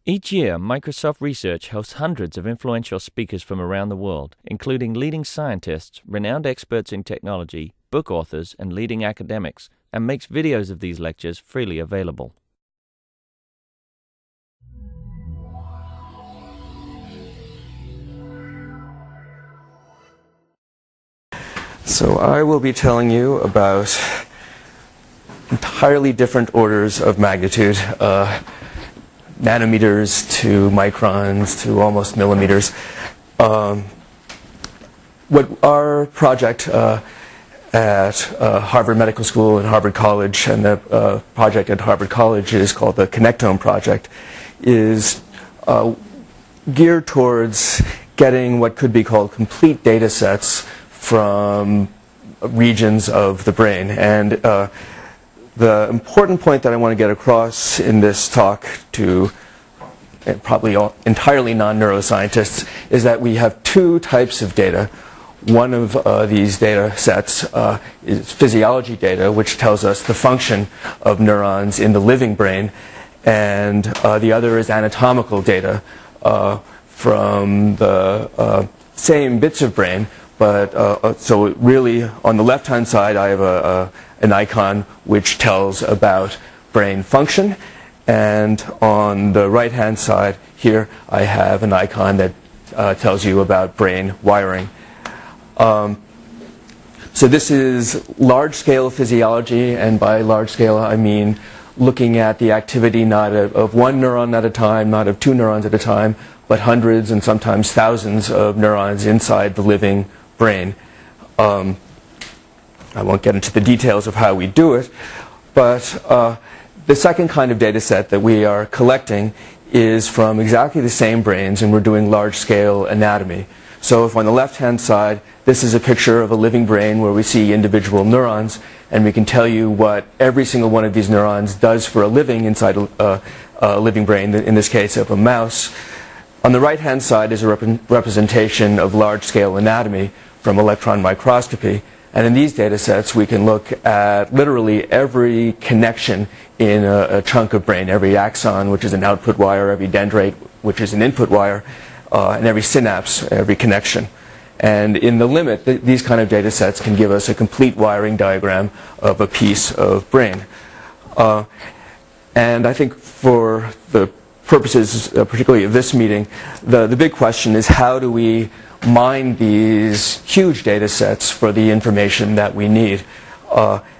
Each year, Microsoft Research hosts hundreds of influential speakers from around the world, including leading scientists, renowned experts in technology, book authors, and leading academics, and makes videos of these lectures freely available. So I will be telling you about entirely different orders of magnitude, nanometers to microns to almost millimeters. What our project at Harvard Medical School and Harvard College, and the project at Harvard College is called the Connectome Project, is geared towards getting what could be called complete data sets from regions of the brain. And the important point that I want to get across in this talk to probably entirely non-neuroscientists is that we have two types of data. One of these data sets is physiology data, which tells us the function of neurons in the living brain, and the other is anatomical data from the same bits of brain. But so really, on the left-hand side, I have an icon which tells about brain function, and on the right-hand side here, I have an icon that tells you about brain wiring. So this is large-scale physiology, and by large-scale, I mean looking at the activity not of one neuron at a time, not of two neurons at a time, but hundreds and sometimes thousands of neurons inside the living brain. I won't get into the details of how we do it, but the second kind of data set that we are collecting is from exactly the same brains, and we're doing large-scale anatomy. So if on the left-hand side, this is a picture of a living brain where we see individual neurons, and we can tell you what every single one of these neurons does for a living inside a living brain, in this case of a mouse. On the right-hand side is a representation of large-scale anatomy from electron microscopy. And in these data sets, we can look at literally every connection in a chunk of brain, every axon, which is an output wire, every dendrite, which is an input wire, and every synapse, every connection. And in the limit, these kind of data sets can give us a complete wiring diagram of a piece of brain. And I think for the purposes, particularly of this meeting, the big question is, how do we mine these huge data sets for the information that we need?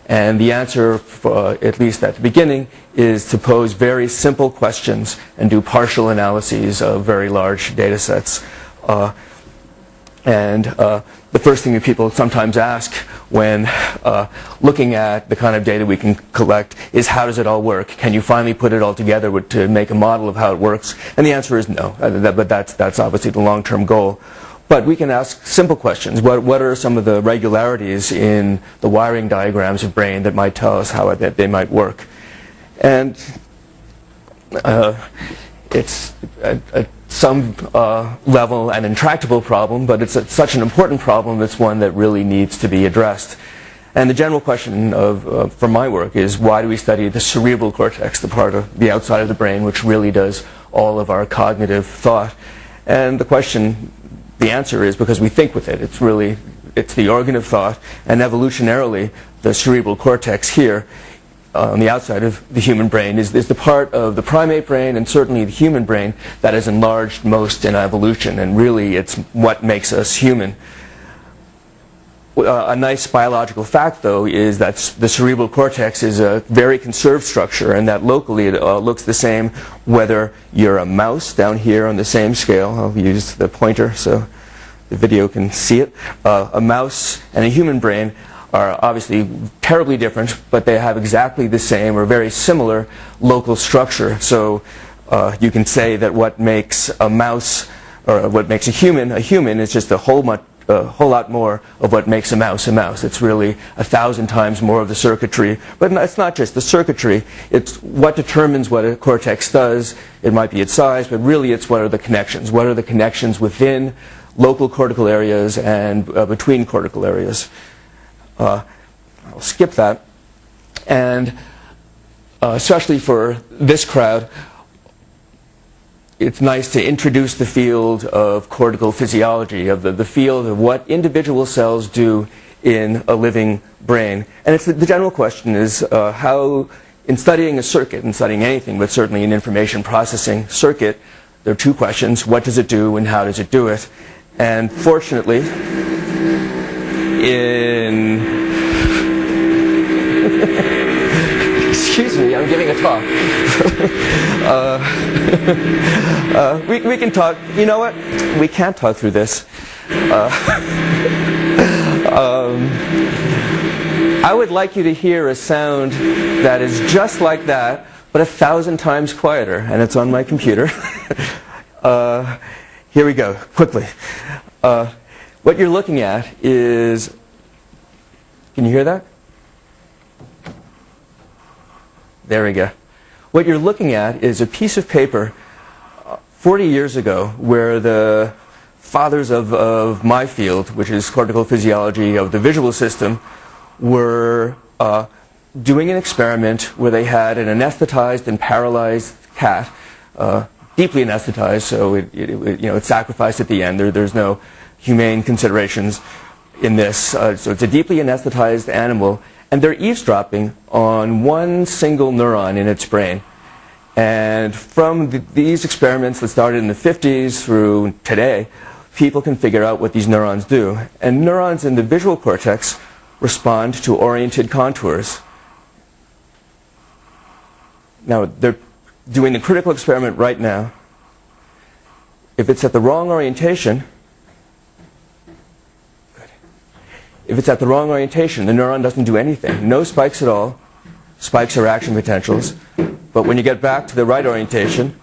And the answer, at least at the beginning, is to pose very simple questions and do partial analyses of very large data sets. The first thing that people sometimes ask when looking at the kind of data we can collect is, how does it all work? Can you finally put it all together to make a model of how it works? And the answer is no, but that's obviously the long-term goal. But we can ask simple questions. What are some of the regularities in the wiring diagrams of brain that might tell us how they might work? And it's at some level an intractable problem, but it's such an important problem, it's one that really needs to be addressed. And the general question for my work is, why do we study the cerebral cortex, the part of the outside of the brain which really does all of our cognitive thought? And the answer is because we think with it. It's the organ of thought, and evolutionarily, the cerebral cortex here on the outside of the human brain is the part of the primate brain, and certainly the human brain, that is enlarged most in evolution, and really it's what makes us human. A nice biological fact, though, is that the cerebral cortex is a very conserved structure, and that locally it looks the same whether you're a mouse down here on the same scale. I'll use the pointer so the video can see it. A mouse and a human brain are obviously terribly different, but they have exactly the same or very similar local structure. So you can say that what makes a mouse, or what makes a human is just a whole lot more of what makes a mouse a mouse. It's really 1,000 times more of the circuitry. But it's not just the circuitry, it's what determines what a cortex does. It might be its size, but really it's what are the connections. What are the connections within local cortical areas and between cortical areas. I'll skip that. And especially for this crowd, it's nice to introduce the field of cortical physiology, of the field of what individual cells do in a living brain. And it's the general question is how, in studying a circuit, and studying anything, but certainly an information processing circuit, there are two questions: what does it do and how does it do it? And fortunately, excuse me, I'm giving a talk. We can talk. You know what? We can't talk through this. I would like you to hear a sound that is just like that, but 1,000 times quieter, and it's on my computer. Here we go, quickly. What you're looking at is, can you hear that? There we go. What you're looking at is a piece of paper 40 years ago where the fathers of my field, which is cortical physiology of the visual system, were doing an experiment where they had an anesthetized and paralyzed cat, deeply anesthetized, so it's sacrificed at the end. There's no humane considerations in this. So it's a deeply anesthetized animal, and they're eavesdropping on one single neuron in its brain. And from these experiments that started in the 50s through today, people can figure out what these neurons do. And neurons in the visual cortex respond to oriented contours. Now, they're doing the critical experiment right now. If it's at the wrong orientation, the neuron doesn't do anything. No spikes at all. Spikes are action potentials. But when you get back to the right orientation,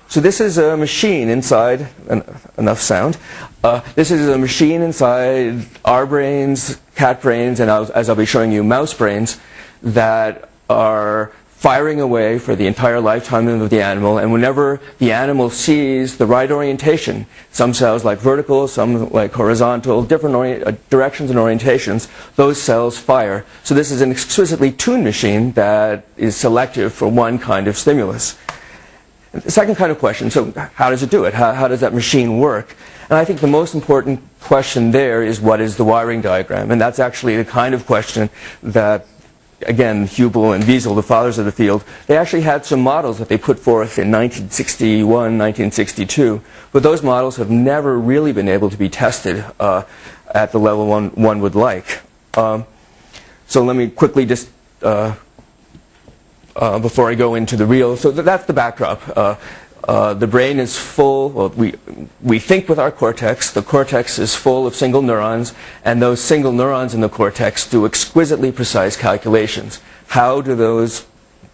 so this is a machine inside, enough sound. This is a machine inside our brains, cat brains, and as I'll be showing you, mouse brains, that are firing away for the entire lifetime of the animal. And whenever the animal sees the right orientation, some cells like vertical, some like horizontal, different directions and orientations, those cells fire. So this is an exquisitely tuned machine that is selective for one kind of stimulus. The second kind of question, so how does it do it? How does that machine work? And I think the most important question there is, what is the wiring diagram? And that's actually the kind of question that, again, Hubel and Wiesel, the fathers of the field, they actually had some models that they put forth in 1961, 1962, but those models have never really been able to be tested at the level one would like. So let me quickly just before I go into the real, so that's the backdrop. The brain is full, well, we think with our cortex. The cortex is full of single neurons, and those single neurons in the cortex do exquisitely precise calculations. How do those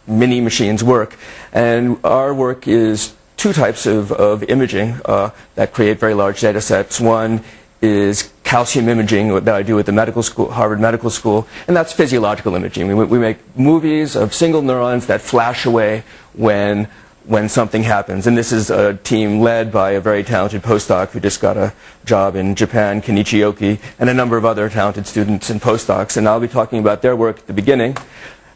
mini machines work? And our work is two types of imaging that create very large data sets. One is calcium imaging that I do at the medical school, Harvard Medical School, and that's physiological imaging. We make movies of single neurons that flash away when something happens. And this is a team led by a very talented postdoc who just got a job in Japan, Kenichi Oki, and a number of other talented students and postdocs. And I'll be talking about their work at the beginning.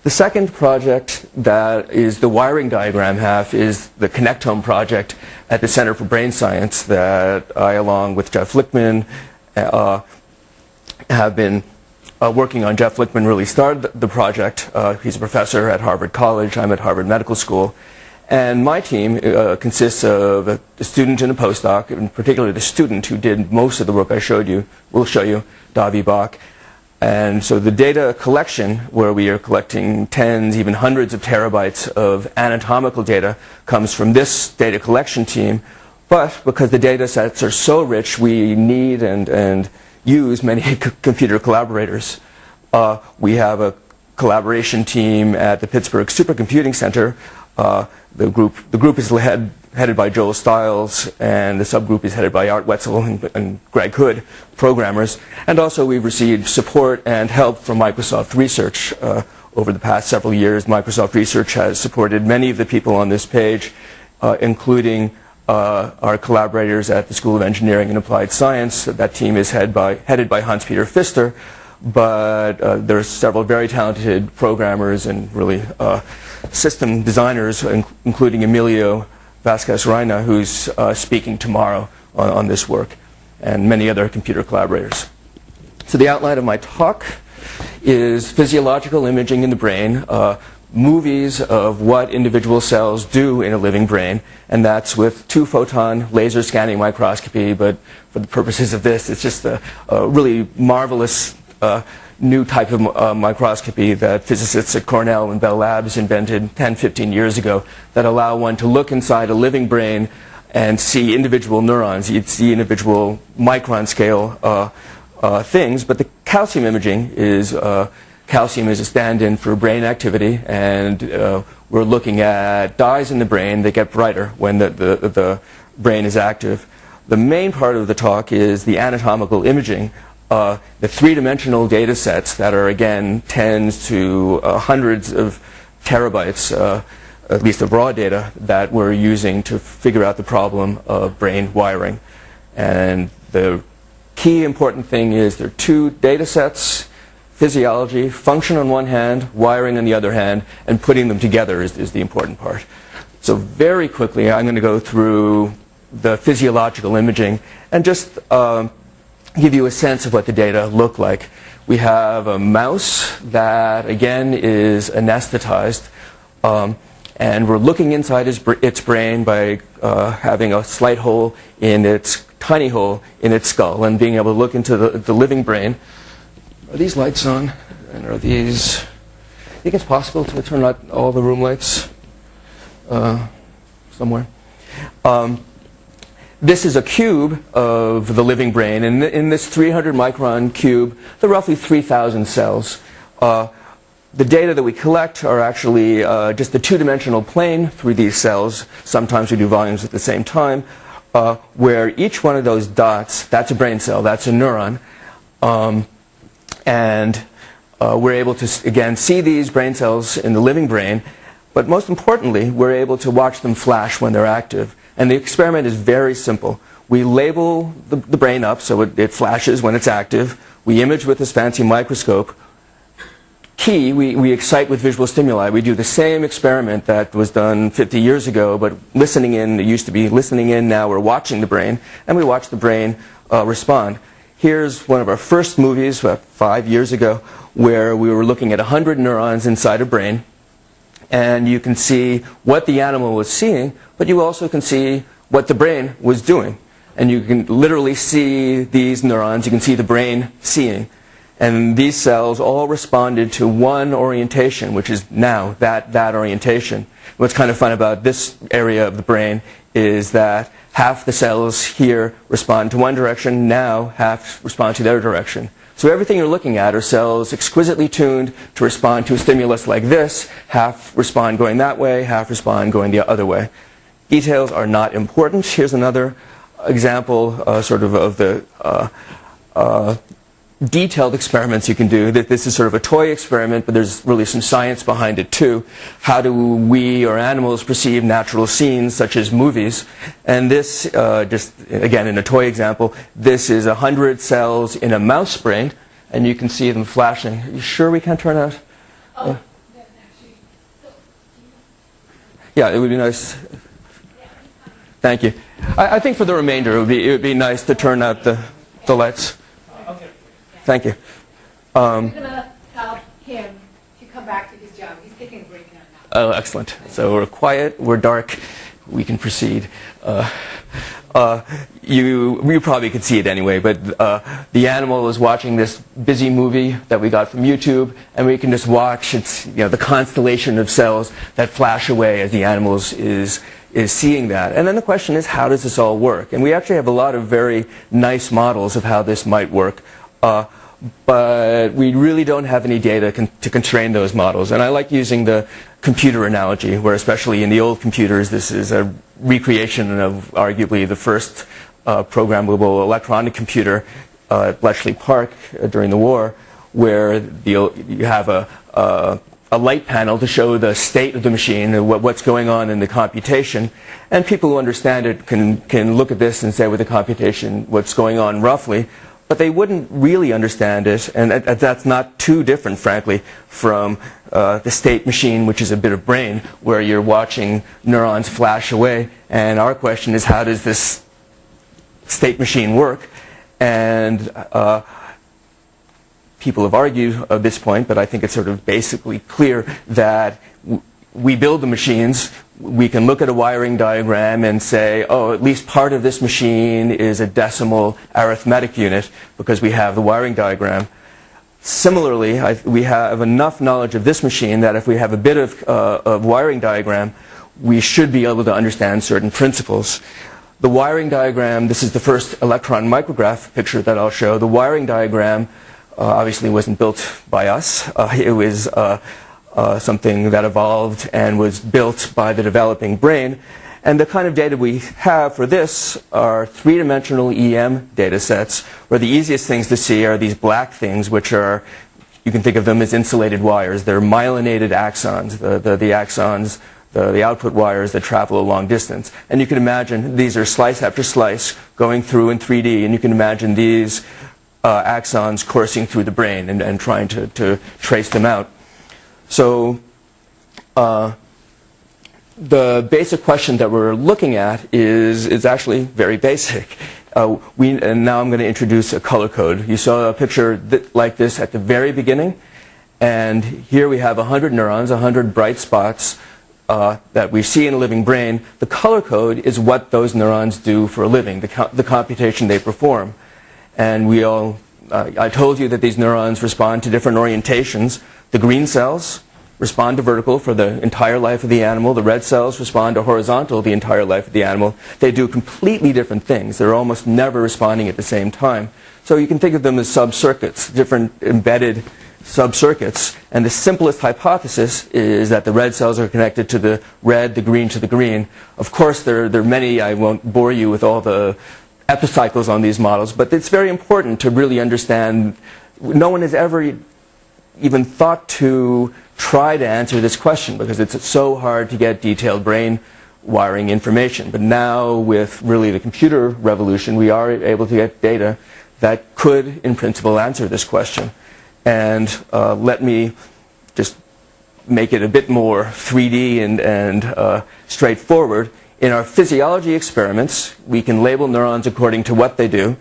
The second project, that is the wiring diagram half, is the Connectome project at the Center for Brain Science that I, along with Jeff Lichtman, have been working on. Jeff Lichtman really started the project. He's a professor at Harvard College. I'm at Harvard Medical School. And my team consists of a student and a postdoc, in particular the student who did most of the work I will show you, Davi Bach. And so the data collection, where we are collecting tens, even hundreds of terabytes of anatomical data, comes from this data collection team. But because the data sets are so rich, we need and use many computer collaborators. We have a collaboration team at the Pittsburgh Supercomputing Center. The group is headed by Joel Stiles, and the subgroup is headed by Art Wetzel and Greg Hood, programmers. And also we've received support and help from Microsoft Research over the past several years. Microsoft Research has supported many of the people on this page, including our collaborators at the School of Engineering and Applied Science. That team is headed by Hans-Peter Pfister, but there are several very talented programmers and really system designers, including Emilio Vasquez-Reina, who's speaking tomorrow on this work, and many other computer collaborators. So the outline of my talk is physiological imaging in the brain, movies of what individual cells do in a living brain, and that's with 2-photon laser scanning microscopy, but for the purposes of this, it's just a really marvelous new type of microscopy that physicists at Cornell and Bell Labs invented 10, 15 years ago that allow one to look inside a living brain and see individual neurons. You'd see individual micron scale things, but the calcium imaging is calcium is a stand-in for brain activity, and we're looking at dyes in the brain that get brighter when the brain is active. The main part of the talk is the anatomical imaging, the three-dimensional data sets that are, again, tens to hundreds of terabytes, at least of raw data, that we're using to figure out the problem of brain wiring. And the key important thing is there are two data sets: physiology, function on one hand, wiring on the other hand, and putting them together is the important part. So very quickly, I'm going to go through the physiological imaging and just give you a sense of what the data look like. We have a mouse that, again, is anesthetized, and we're looking inside its brain by having a slight hole in its tiny hole in its skull and being able to look into the living brain. Are these lights on? And are these... I think it's possible to turn out all the room lights somewhere. This is a cube of the living brain, and in this 300 micron cube, there are roughly 3,000 cells. The data that we collect are actually just the two-dimensional plane through these cells. Sometimes we do volumes at the same time, where each one of those dots, that's a brain cell, that's a neuron. And we're able to, again, see these brain cells in the living brain, but most importantly, we're able to watch them flash when they're active. And the experiment is very simple. We label the brain up so it flashes when it's active. We image with this fancy microscope. Key, we excite with visual stimuli. We do the same experiment that was done 50 years ago, but listening in. It used to be listening in, now we're watching the brain, and we watch the brain respond. Here's one of our first movies, about 5 years ago, where we were looking at 100 neurons inside a brain. And you can see what the animal was seeing, but you also can see what the brain was doing. And you can literally see these neurons. You can see the brain seeing. And these cells all responded to one orientation, which is now that orientation. What's kind of fun about this area of the brain is that half the cells here respond to one direction, now half respond to the other direction. So everything you're looking at are cells exquisitely tuned to respond to a stimulus like this. Half respond going that way, half respond going the other way. Details are not important. Here's another example of the detailed experiments you can do. This is sort of a toy experiment, but there's really some science behind it too. How do we or animals perceive natural scenes such as movies? And this, just again in a toy example, this is 100 cells in a mouse brain, and you can see them flashing. Are you sure we can't turn out? Oh, yeah, it would be nice. Thank you. I think for the remainder, it would be nice to turn out the lights. Okay. Thank you. We're going to help him to come back to his job. He's taking a break now. Oh, excellent. So we're quiet, we're dark, we can proceed. You probably could see it anyway, but the animal is watching this busy movie that we got from YouTube, and we can just watch the constellation of cells that flash away as the animal is seeing that. And then the question is, how does this all work? And we actually have a lot of very nice models of how this might work. But we really don't have any data to constrain those models. And I like using the computer analogy, where especially in the old computers, this is a recreation of arguably the first programmable electronic computer at Bletchley Park during the war, where you have a light panel to show the state of the machine, what's going on in the computation. And people who understand it can look at this and say with the computation what's going on roughly. but they wouldn't really understand it, and that's not too different, frankly, from the state machine, which is a bit of brain, where you're watching neurons flash away, and our question is, how does this state machine work? And people have argued at this point, but I think it's sort of basically clear that we build the machines. We can look at a wiring diagram and say, oh, at least part of this machine is a decimal arithmetic unit because we have the wiring diagram. Similarly, we have enough knowledge of this machine that if we have a bit of wiring diagram, we should be able to understand certain principles. The wiring diagram, this is the first electron micrograph picture that I'll show. The wiring diagram obviously wasn't built by us. It was something that evolved and was built by the developing brain. And the kind of data we have for this are three-dimensional EM data sets, where the easiest things to see are these black things, which are, you can think of them as insulated wires. They're myelinated axons, the axons, the output wires that travel a long distance. And you can imagine these are slice after slice going through in 3D, and you can imagine these axons coursing through the brain and trying to trace them out. So the basic question that we're looking at is actually very basic. And now I'm going to introduce a color code. You saw a picture like this at the very beginning, and here we have 100 neurons, 100 bright spots that we see in a living brain. The color code is what those neurons do for a living, the computation they perform. And I told you that these neurons respond to different orientations. The green cells respond to vertical for the entire life of the animal. The red cells respond to horizontal the entire life of the animal. They do completely different things. They're almost never responding at the same time. So you can think of them as sub-circuits, different embedded sub-circuits. And the simplest hypothesis is that the red cells are connected to the red, the green to the green. Of course, there are many. I won't bore you with all the epicycles on these models, but it's very important to really understand. No one has ever even thought to try to answer this question because it's so hard to get detailed brain wiring information. But now, with really the computer revolution, we are able to get data that could, in principle, answer this question. And let me just make it a bit more 3D and straightforward. In our physiology experiments, we can label neurons according to what they do.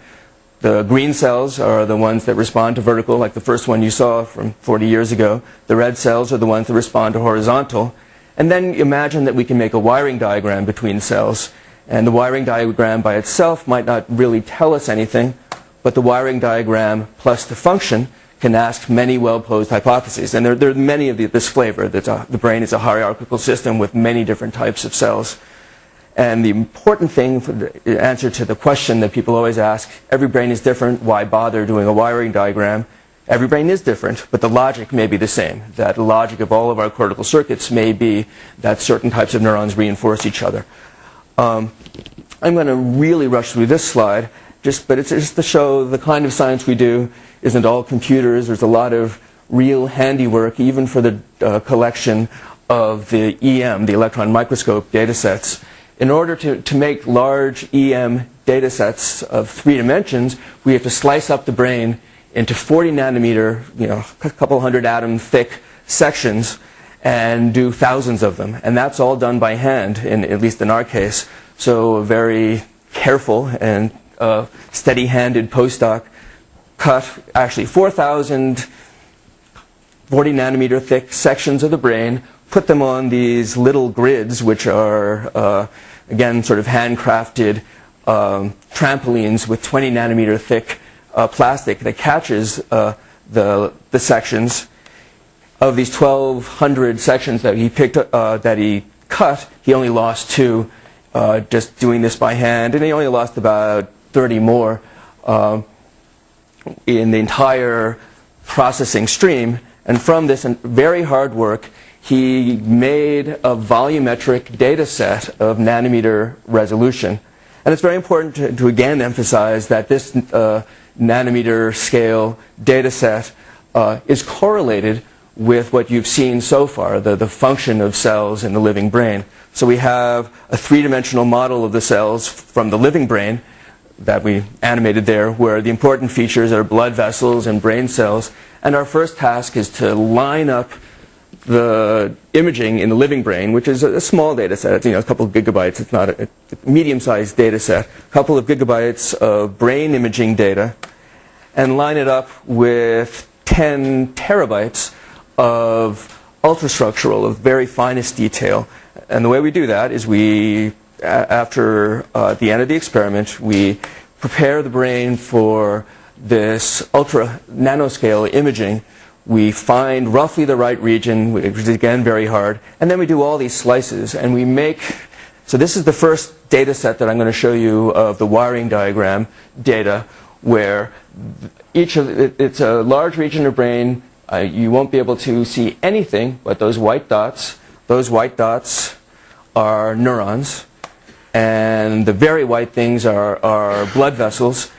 The green cells are the ones that respond to vertical, like the first one you saw from 40 years ago. The red cells are the ones that respond to horizontal. And then imagine that we can make a wiring diagram between cells. And the wiring diagram by itself might not really tell us anything, but the wiring diagram plus the function can ask many well-posed hypotheses. And there are many of this flavor. The brain is a hierarchical system with many different types of cells. And the important thing for the answer to the question that people always ask, every brain is different, why bother doing a wiring diagram? Every brain is different, but the logic may be the same. That the logic of all of our cortical circuits may be that certain types of neurons reinforce each other. I'm going to really rush through this slide, but it's just to show the kind of science we do isn't all computers. There's a lot of real handiwork, even for the collection of the EM, the electron microscope data sets. In order to make large EM data sets of 3 dimensions, we have to slice up the brain into 40 nanometer, a couple hundred atom thick sections and do thousands of them. And that's all done by hand, at least in our case. So a very careful and steady-handed postdoc cut actually 4,000 40 nanometer thick sections of the brain, put them on these little grids, which are again, sort of handcrafted trampolines with 20 nanometer thick plastic that catches the sections. Of these 1,200 sections that he that he cut, he only lost 2 just doing this by hand, and he only lost about 30 more in the entire processing stream. And from this very hard work, he made a volumetric data set of nanometer resolution. And it's very important to again emphasize that this nanometer scale data set is correlated with what you've seen so far, the function of cells in the living brain. So we have a 3-dimensional model of the cells from the living brain that we animated there, where the important features are blood vessels and brain cells. And our first task is to line up the imaging in the living brain, which is a small data set. It's, a couple of gigabytes. It's not a medium-sized data set. A couple of gigabytes of brain imaging data, and line it up with 10 terabytes of ultrastructural, of very finest detail. And the way we do that is after the end of the experiment, we prepare the brain for this ultra nanoscale imaging. We find roughly the right region, which is again very hard, and then we do all these slices, and we make. So this is the first data set that I'm going to show you of the wiring diagram data, where it's a large region of brain. You won't be able to see anything but those white dots. Those white dots are neurons, and the very white things are blood vessels.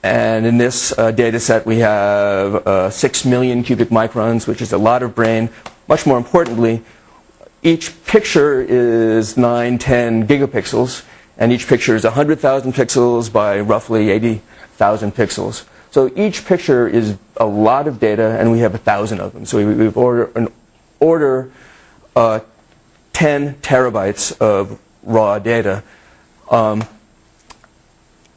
And in this data set, we have 6 million cubic microns, which is a lot of brain. Much more importantly, each picture is 9-10 gigapixels, and each picture is 100,000 pixels by roughly 80,000 pixels. So each picture is a lot of data, and we have 1,000 of them. So we've order 10 terabytes of raw data.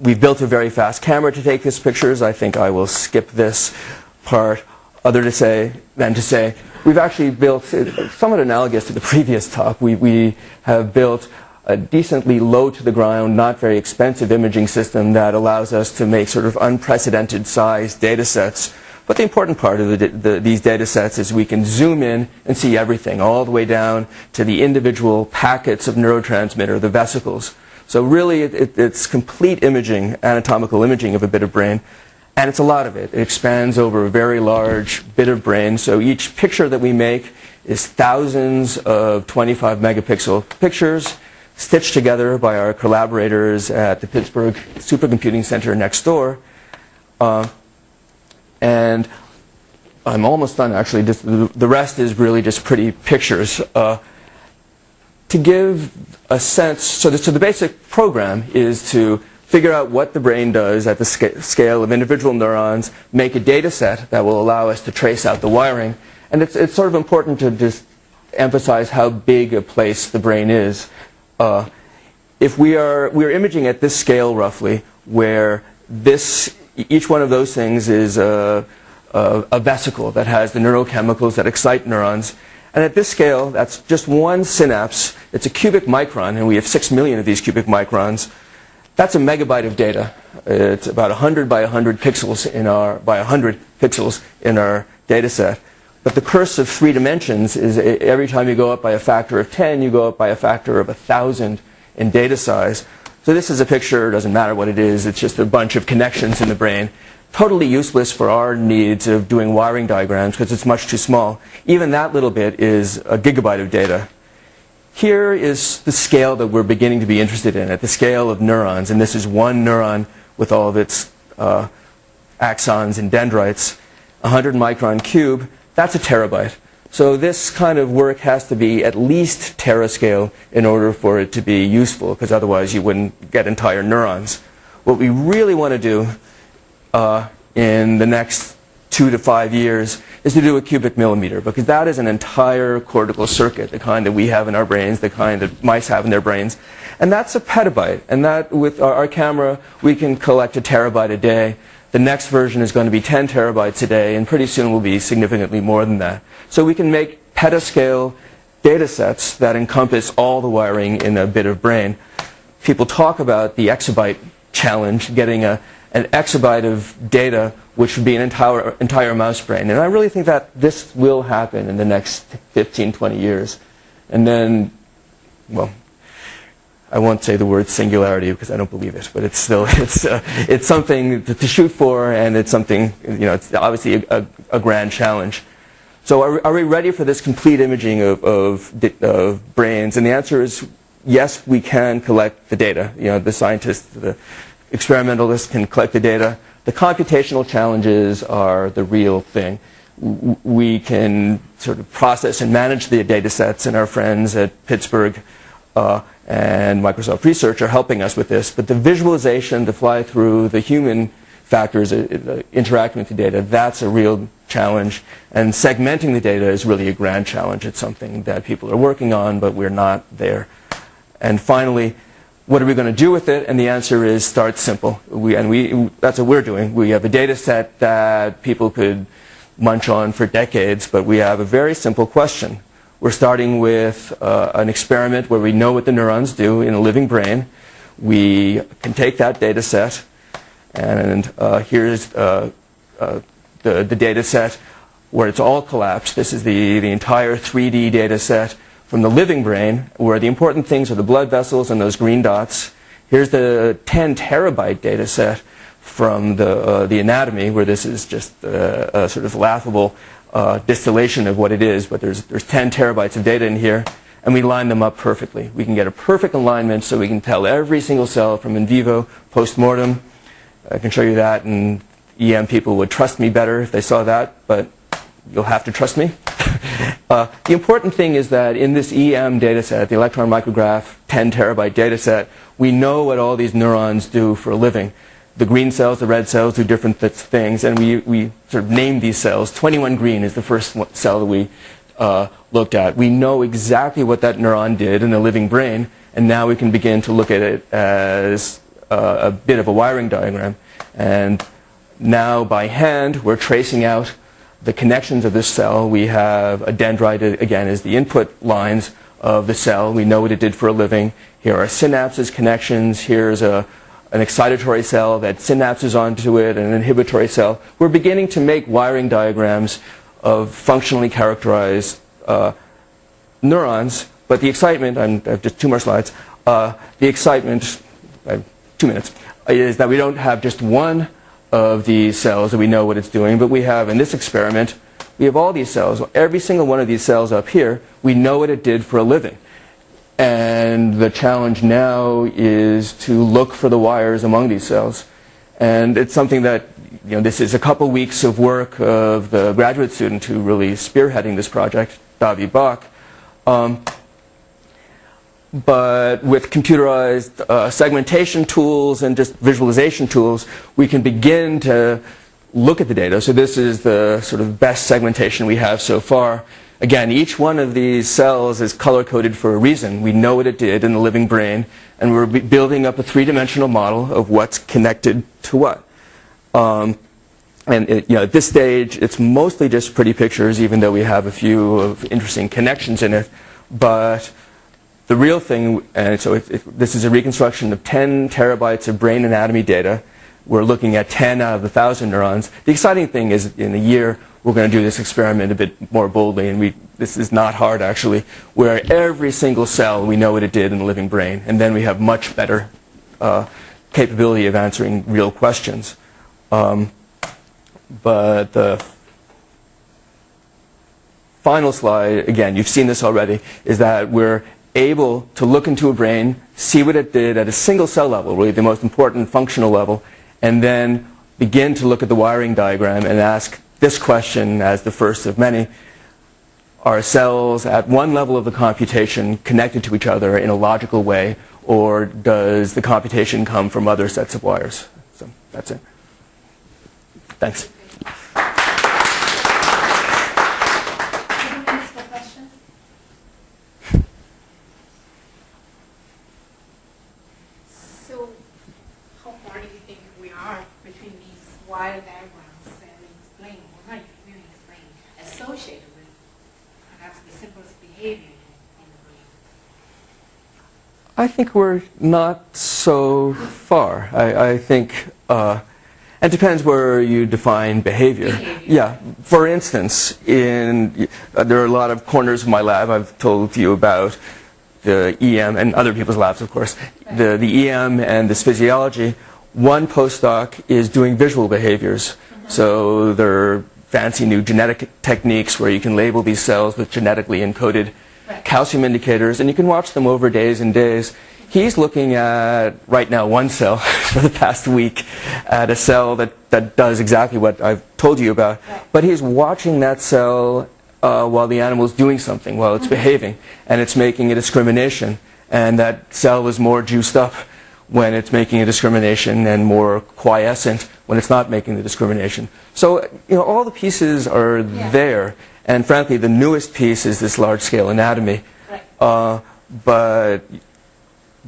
We've built a very fast camera to take these pictures. I think I will skip this part, other than to say we've actually built, somewhat analogous to the previous talk, we have built a decently low to the ground, not very expensive imaging system that allows us to make sort of unprecedented size data sets. But the important part of these data sets is we can zoom in and see everything, all the way down to the individual packets of neurotransmitter, the vesicles. So really, it's complete imaging, anatomical imaging of a bit of brain, and it's a lot of it. It expands over a very large bit of brain. So each picture that we make is thousands of 25 megapixel pictures stitched together by our collaborators at the Pittsburgh Supercomputing Center next door. And I'm almost done, actually. The rest is really just pretty pictures. To give a sense, so the basic program is to figure out what the brain does at the scale of individual neurons, make a data set that will allow us to trace out the wiring. And it's sort of important to just emphasize how big a place the brain is. If we're imaging at this scale roughly, where each one of those things is a vesicle that has the neurochemicals that excite neurons. And at this scale, that's just one synapse. It's a cubic micron, and we have 6 million of these cubic microns. That's a megabyte of data. It's about 100 by 100 pixels by 100 pixels in our data set. But the curse of 3 dimensions is every time you go up by a factor of 10, you go up by a factor of 1,000 in data size. So this is a picture. It doesn't matter what it is. It's just a bunch of connections in the brain. Totally useless for our needs of doing wiring diagrams because it's much too small. Even that little bit is a gigabyte of data. Here is the scale that we're beginning to be interested in, at the scale of neurons. And this is one neuron with all of its axons and dendrites, 100 micron cube. That's a terabyte. So this kind of work has to be at least terascale in order for it to be useful, because otherwise you wouldn't get entire neurons. What we really want to do in the next 2 to 5 years is to do a cubic millimeter, because that is an entire cortical circuit, the kind that we have in our brains, the kind that mice have in their brains. And that's a petabyte. And that, with our camera, we can collect a terabyte a day. The next version is going to be 10 terabytes a day, and pretty soon will be significantly more than that. So we can make petascale data sets that encompass all the wiring in a bit of brain. People talk about the exabyte challenge, getting an exabyte of data, which would be an entire mouse brain. And I really think that this will happen in the next 15, 20 years. And then, well, I won't say the word singularity because I don't believe it, but it's still it's something to shoot for, and it's something, it's obviously a grand challenge. So are we ready for this complete imaging of brains? And the answer is yes, we can collect the data. The scientists, the experimentalists can collect the data. The computational challenges are the real thing. We can sort of process and manage the data sets, and our friends at Pittsburgh and Microsoft Research are helping us with this. But the visualization, to fly through the human factors interacting with the data, that's a real challenge. And segmenting the data is really a grand challenge. It's something that people are working on, but we're not there. And finally, what are we going to do with it? And the answer is start simple. That's what we're doing. We have a data set that people could munch on for decades, but we have a very simple question. We're starting with an experiment where we know what the neurons do in a living brain. We can take that data set, and here's the data set where it's all collapsed. This is the entire 3D data set from the living brain, where the important things are the blood vessels and those green dots. Here's the 10 terabyte data set from the anatomy, where this is just a sort of laughable distillation of what it is, but there's 10 terabytes of data in here, and we line them up perfectly. We can get a perfect alignment so we can tell every single cell from in vivo, post-mortem. I can show you that, and EM people would trust me better if they saw that, but you'll have to trust me. The important thing is that in this EM data set, the electron micrograph 10 terabyte data set, we know what all these neurons do for a living. The green cells, the red cells do different things, and we sort of name these cells. 21 green is the first cell that we looked at. We know exactly what that neuron did in the living brain, and now we can begin to look at it as a bit of a wiring diagram. And now by hand, we're tracing out the connections of this cell. We have a dendrite, again, is the input lines of the cell. We know what it did for a living. Here are synapses, connections. Here's an excitatory cell that synapses onto it, and an inhibitory cell. We're beginning to make wiring diagrams of functionally characterized neurons. But the excitement, I have just 2 more slides, the excitement, I have 2 minutes, is that we don't have just one of these cells that we know what it's doing, but we have, in this experiment, we have all these cells. Every single one of these cells up here, we know what it did for a living. And the challenge now is to look for the wires among these cells. And it's something that, this is a couple weeks of work of the graduate student who really spearheading this project, Davi Bach. But with computerized segmentation tools and just visualization tools, we can begin to look at the data. So this is the sort of best segmentation we have so far. Again, each one of these cells is color-coded for a reason. We know what it did in the living brain, and we're building up a 3-dimensional model of what's connected to what. At this stage, it's mostly just pretty pictures, even though we have a few of interesting connections in it. But the real thing, and so this is a reconstruction of 10 terabytes of brain anatomy data. We're looking at 10 out of 1,000 neurons. The exciting thing is, in a year, we're going to do this experiment a bit more boldly, and this is not hard, actually, where every single cell, we know what it did in the living brain, and then we have much better capability of answering real questions. But the final slide, again, you've seen this already, is that we're able to look into a brain, see what it did at a single cell level, really the most important functional level, and then begin to look at the wiring diagram and ask this question as the first of many. Are cells at one level of the computation connected to each other in a logical way, or does the computation come from other sets of wires? So that's it. Thanks. So, how far do you think we are between these wire diagrams and explain, or not really explain, associated with perhaps the simplest behavior in the brain? I think we're not so far. I think it depends where you define behavior. Yeah. For instance, there are a lot of corners of my lab I've told you about, the EM and other people's labs, of course, the EM and this physiology. One postdoc is doing visual behaviors. So there are fancy new genetic techniques where you can label these cells with genetically encoded calcium indicators, and you can watch them over days and days. He's looking at, right now, one cell for the past week, at a cell that does exactly what I've told you about. But he's watching that cell while the animal is doing something, while it's behaving, and it's making a discrimination, and that cell is more juiced up when it's making a discrimination and more quiescent when it's not making the discrimination. So, all the pieces are there, and frankly, the newest piece is this large-scale anatomy. Right. But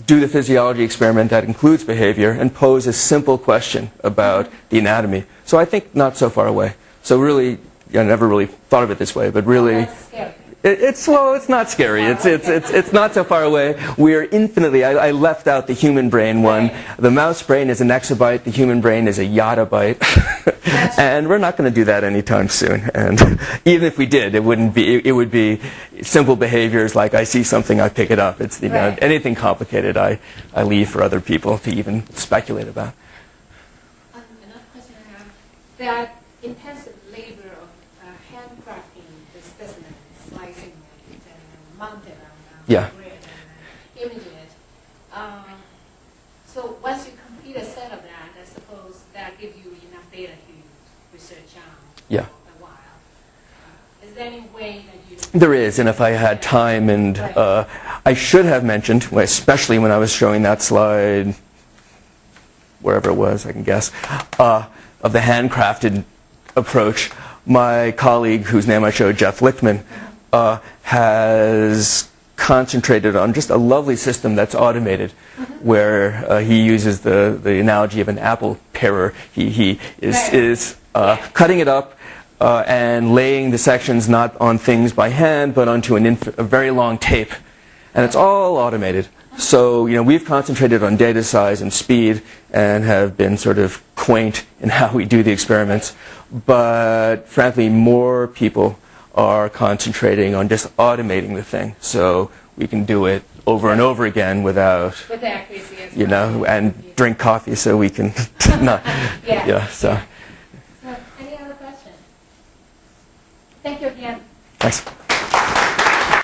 do the physiology experiment that includes behavior and pose a simple question about the anatomy. So I think not so far away. So really, I never really thought of it this way, but really, That's scary. it's not scary. It's not so far away. We are infinitely. I left out the human brain one. Right. The mouse brain is an exabyte. The human brain is a yottabyte, and we're not going to do that anytime soon. And even if we did, it wouldn't be. It would be simple behaviors like I see something, I pick it up. It's Right. anything complicated, I leave for other people to even speculate about. Another question I have: that intensive labor of handcrafting the specimen, slicing it, and mounting it on Yeah. the grid, and imaging it. So once you complete a set of that, I suppose that gives you enough data to research on Yeah. for a while. Is there any way that you... There is, and if I had time, and I should have mentioned, especially when I was showing that slide, wherever it was, I can guess, of the handcrafted approach, my colleague, whose name I showed, Jeff Lichtman, has concentrated on just a lovely system that's automated, where he uses the analogy of an apple parer. He is cutting it up and laying the sections not on things by hand, but onto a very long tape. And it's all automated. So, we've concentrated on data size and speed and have been sort of quaint in how we do the experiments. But frankly, more people are concentrating on just automating the thing. So we can do it over and over again without, With accuracy as well. and drink coffee so we can not, so. So, any other questions? Thank you again. Thanks.